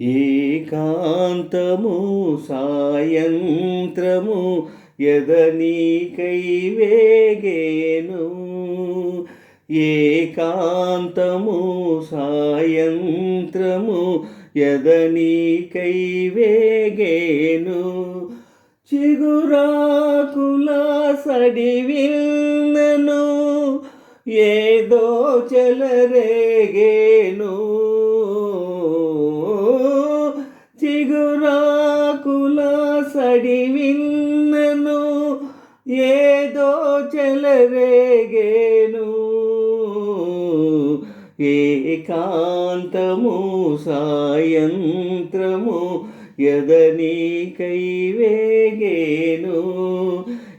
ఏకాంతము సాయంత్రము ఎదనీకై వేగేను. ఏకాంతము సాయంత్రము ఎదనీకై వేగేను. చిగురాకుల సడివిన్నను ఏదో చెలరేగేను. చిగురాకుల సడివిన్నను ఏదో చెలరేగేను. ఏకాంతము సాయంత్రము ఎదనీకై వేగేను.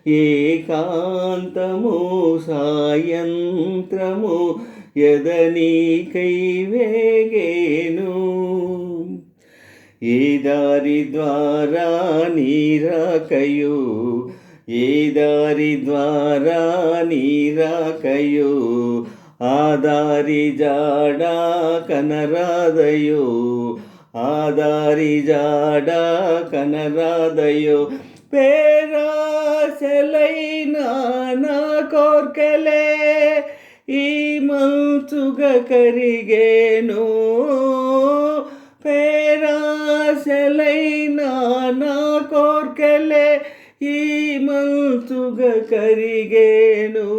ఏకాంతము సాయంత్రము ఎదనీకై వేగేను. ఏ దారి ద్వారా నీరాకయో, ఏ దారి ద్వారా నీరాకయో, ఆ దారి జాడా కనరాదయో, ఆ దారి జాడా కనరాదయో. పేరాశలైన నా కోర్కెలే ఈ మంచుగా కరిగేను. పేరాశలైన నా కోర్కెలే ఈ మంచుగా కరిగేను.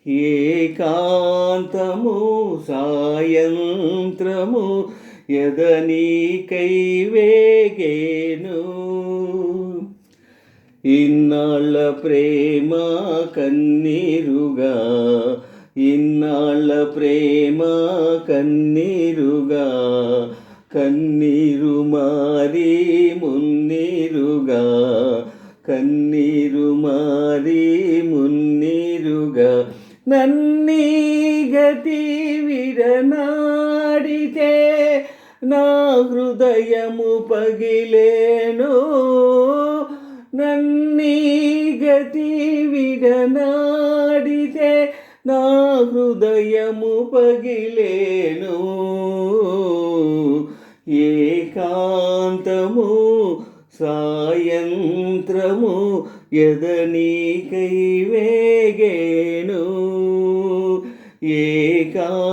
ఏకాంతము సాయంత్రము ఎదనీకై వేగేను. ఇన్నాళ్ళ ప్రేమ కన్నీరుగా, ఇన్నాళ్ళ ప్రేమ కన్నీరుగా, కన్నీరు మారి మున్నీరుగా, కన్నీరు మారి మున్నీరుగా. నన్నీ గతి విడనాడితే నా హృదయము పగిలేను. నన్నీ గతి విడనాడితే నా హృదయము పగిలేను. ఏకాంతము సాయంత్రము ఎదనీకై వేగేను. ఏకా